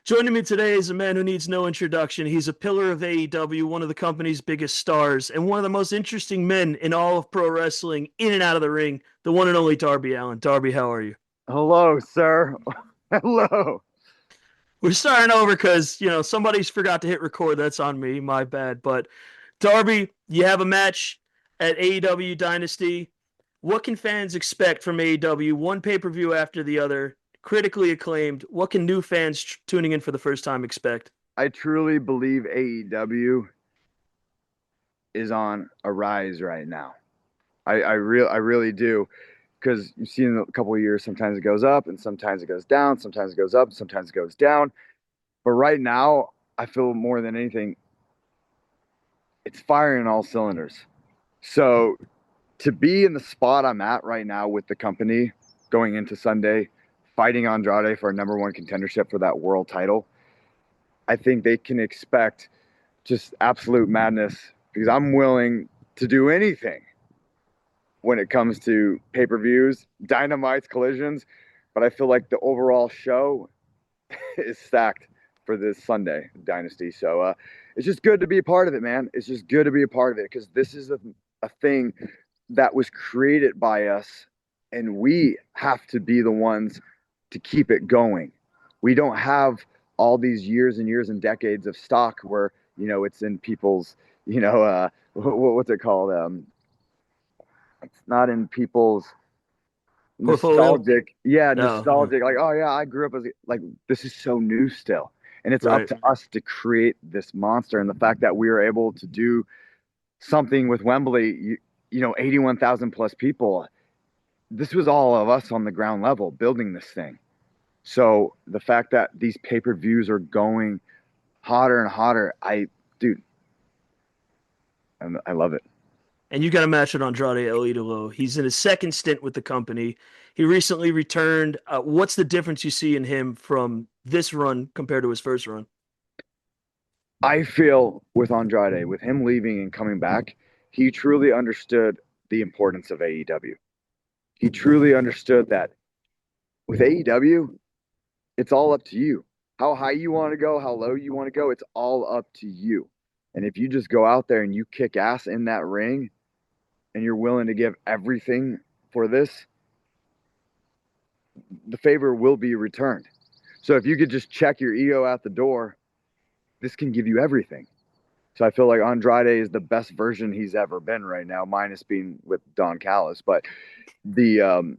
Joining me today is a man who needs no introduction. He's a pillar of AEW, one of the company's biggest stars, and one of the most interesting men in all of pro wrestling, in and out of the ring, the one and only Darby Allin. Darby, how are you? Hello, sir. Hello. We're starting over because, somebody's forgot to hit record. That's on me. My bad. But Darby, you have a match at AEW Dynasty. What can fans expect from AEW? One pay-per-view after the other, critically acclaimed. What can new fans tuning in for the first time expect? I truly believe AEW is on a rise right now. I really do, because you've seen in a couple of years, sometimes it goes up and sometimes it goes down, sometimes it goes up, sometimes it goes down. But right now, I feel more than anything, it's firing on all cylinders. So to be in the spot I'm at right now with the company going into Sunday, fighting Andrade for a number one contendership for that world title, I think they can expect just absolute madness, because I'm willing to do anything when it comes to pay-per-views, dynamites, collisions. But I feel like the overall show is stacked for this Sunday Dynasty. So it's just good to be a part of it, man. It's just good to be a part of it, because this is a thing that was created by us, and we have to be the ones to keep it going. We don't have all these years and years and decades of stock where it's in people's what's it called? It's not in people's Portfolio? nostalgic, yeah, No. nostalgic. Like, oh yeah, I grew up as like, this is so new still, and it's up Right. to us to create this monster. And the fact that we were able to do something with Wembley, 81,000 plus people. This was all of us on the ground level building this thing. So the fact that these pay-per-views are going hotter and hotter, dude, I love it. And you got a match with Andrade El. He's in his second stint with the company. He recently returned. What's the difference you see in him from this run compared to his first run? I feel with Andrade, with him leaving and coming back, he truly understood the importance of AEW. He truly understood that with AEW, it's all up to you. How high you want to go, how low you want to go, it's all up to you. And if you just go out there and you kick ass in that ring and you're willing to give everything for this, the favor will be returned. So if you could just check your ego at the door, this can give you everything. So I feel like Andrade is the best version he's ever been right now, minus being with Don Callis. But the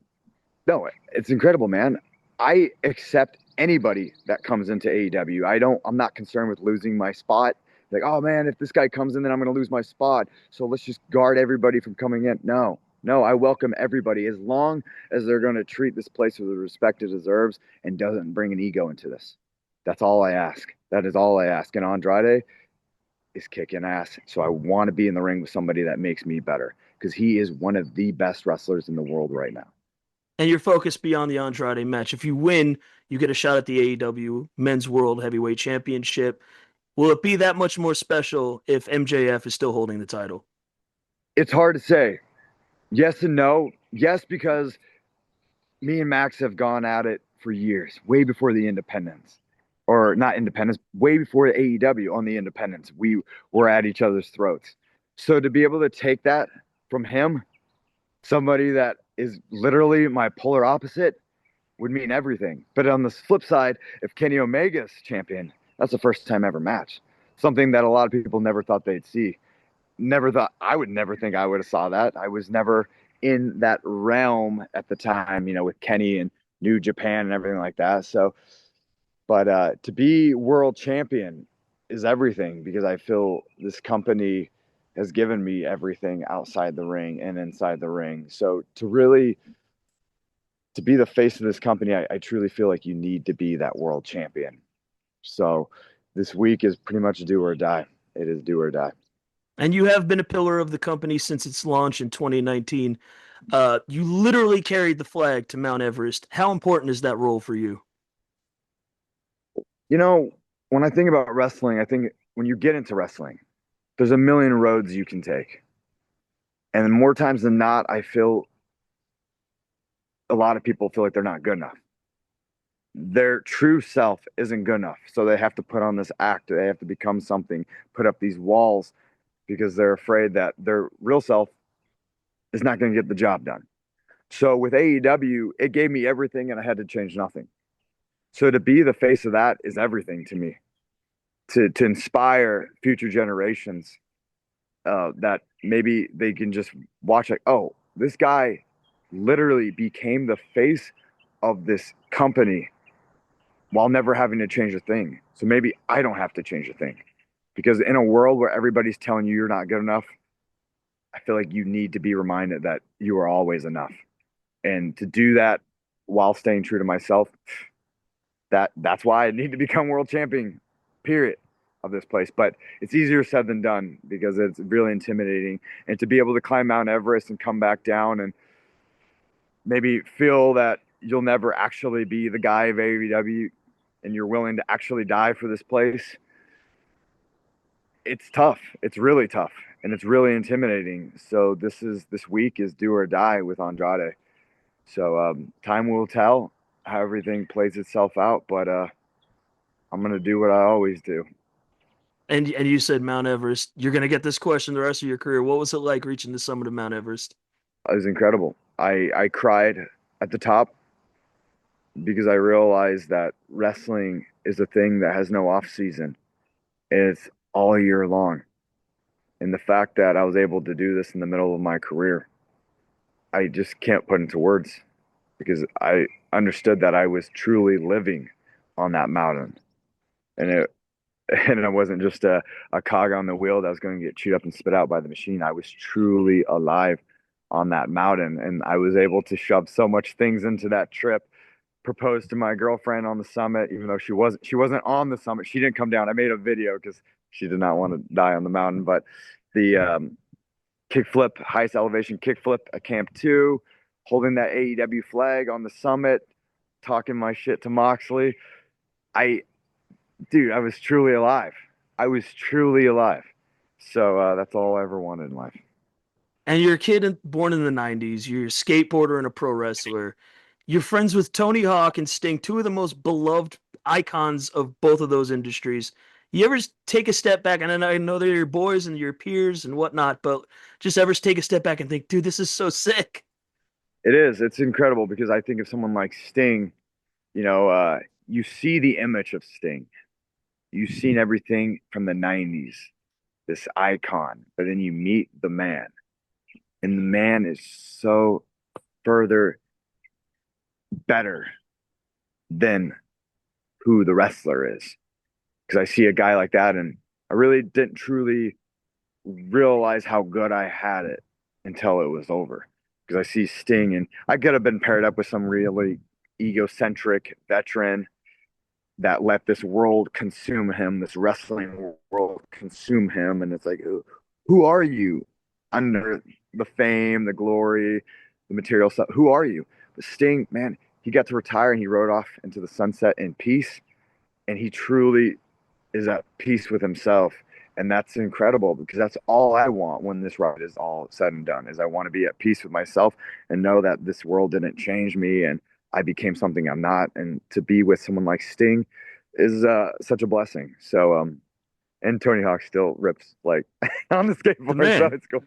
no, it's incredible, man. I accept anybody that comes into AEW. I'm not concerned with losing my spot. Like, oh man, if this guy comes in, then I'm going to lose my spot. So let's just guard everybody from coming in. No, no, I welcome everybody, as long as they're going to treat this place with the respect it deserves and doesn't bring an ego into this. That's all I ask. That is all I ask. And Andrade is kicking ass. So I want to be in the ring with somebody that makes me better, because he is one of the best wrestlers in the world right now. And you're focused beyond the Andrade match. If you win, you get a shot at the AEW Men's World Heavyweight Championship. Will it be that much more special if MJF is still holding the title? It's hard to say. Yes and no. Yes, because me and Max have gone at it for years, way before the independents. Or not independence, way before AEW on the independents. We were at each other's throats. So to be able to take that from him, somebody that is literally my polar opposite, would mean everything. But on the flip side, if Kenny Omega's champion, that's the first time ever match. Something that a lot of people never thought they'd see. Never thought, I would never think I would have saw that. I was never in that realm at the time, with Kenny and New Japan and everything like that. So, but to be world champion is everything, because I feel this company has given me everything outside the ring and inside the ring. So to be the face of this company, I truly feel like you need to be that world champion. So this week is pretty much do or die. It is do or die. And you have been a pillar of the company since its launch in 2019. You literally carried the flag to Mount Everest. How important is that role for you? You know, when I think about wrestling, I think when you get into wrestling, there's a million roads you can take. And more times than not, I feel a lot of people feel like they're not good enough. their true self isn't good enough. So they have to put on this act. They have to become something, put up these walls because they're afraid that their real self is not going to get the job done. So with AEW, it gave me everything and I had to change nothing. So to be the face of that is everything to me. To inspire future generations that maybe they can just watch like, oh, this guy literally became the face of this company while never having to change a thing. So maybe I don't have to change a thing. Because in a world where everybody's telling you you're not good enough, I feel like you need to be reminded that you are always enough. And to do that while staying true to myself, that's why I need to become world champion, period, of this place. But it's easier said than done because it's really intimidating. And to be able to climb Mount Everest and come back down and maybe feel that you'll never actually be the guy of AEW and you're willing to actually die for this place, it's tough. It's really tough. And it's really intimidating. So this week is do or die with Andrade. So time will tell how everything plays itself out. But I'm gonna do what I always do. And you said Mount Everest. You're gonna get this question the rest of your career. What was it like reaching the summit of Mount Everest? It was incredible. I cried at the top because I realized that wrestling is a thing that has no off season. It's all year long. And the fact that I was able to do this in the middle of my career, I just can't put into words because I understood that I was truly living on that mountain. And it and it wasn't just a cog on the wheel that was going to get chewed up and spit out by the machine. I was truly alive on that mountain. And I was able to shove so much things into that trip. Proposed to my girlfriend on the summit, even though she wasn't on the summit. She didn't come down. I made a video because she did not want to die on the mountain. But the kickflip, highest elevation kickflip at Camp 2, holding that AEW flag on the summit, talking my shit to Moxley. I, dude, I was truly alive. I was truly alive. So that's all I ever wanted in life. And you're a born in the 90s. You're a skateboarder and a pro wrestler. You're friends with Tony Hawk and Sting, two of the most beloved icons of both of those industries. You ever take a step back, and I know they're your boys and your peers and whatnot, but just ever take a step back and think, dude, this is so sick. It is. It's incredible because I think of someone like Sting, you know, you see the image of Sting. You've seen everything from the 90s, this icon, but then you meet the man, and the man is so further better than who the wrestler is. Because I see a guy like that, and I really didn't truly realize how good I had it until it was over. Because I see Sting, and I could have been paired up with some really egocentric veteran that let this world consume him, this wrestling world consume him. And it's like, who are you under the fame, the glory, the material stuff? Who are you? But Sting, man, he got to retire and he rode off into the sunset in peace. And he truly is at peace with himself. And that's incredible because that's all I want when this ride is all said and done is I want to be at peace with myself and know that this world didn't change me and I became something I'm not. And to be with someone like Sting is such a blessing. So and Tony Hawk still rips like on the The skateboard, so man. it's cool.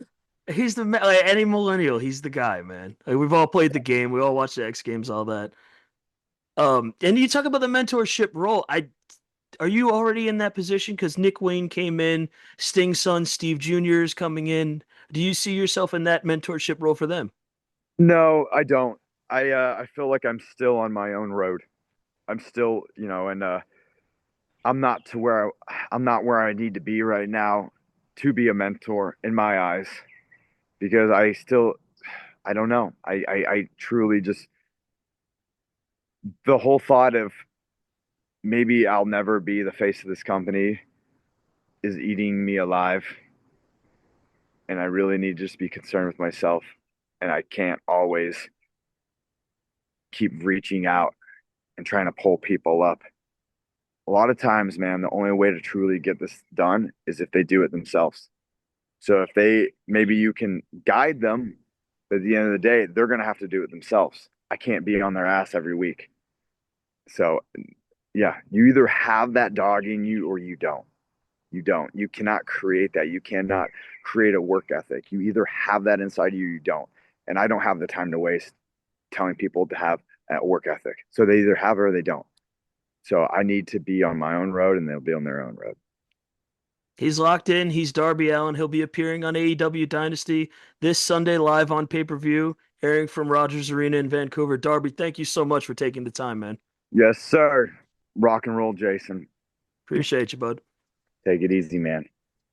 He's the man. Like any millennial, he's the guy, man. Like, we've all played the game. We all watched the X Games, all that. And you talk about the mentorship role. Are you already in that position? Because Nick Wayne came in, Sting's son Steve Jr. is coming in. Do you see yourself in that mentorship role for them? No, I don't. I feel like I'm still on my own road. I'm still, and I'm not where I need to be right now to be a mentor in my eyes because I don't know. I truly just the whole thought of maybe I'll never be the face of this company is eating me alive, and I really need to just be concerned with myself, and I can't always keep reaching out and trying to pull people up. A lot of times, man, the only way to truly get this done is if they do it themselves. So if they maybe you can guide them, but at the end of the day, they're gonna have to do it themselves. I can't be on their ass every week. So yeah, you either have that dog in you or you don't. You don't. You cannot create that. You cannot create a work ethic. You either have that inside you or you don't. And I don't have the time to waste telling people to have a work ethic. So they either have it or they don't. So I need to be on my own road and they'll be on their own road. He's locked in. He's Darby Allin. He'll be appearing on AEW Dynasty this Sunday live on pay-per-view, airing from Rogers Arena in Vancouver. Darby, thank you so much for taking the time, man. Yes, sir. Rock and roll, Jason. Appreciate you, bud. Take it easy, man.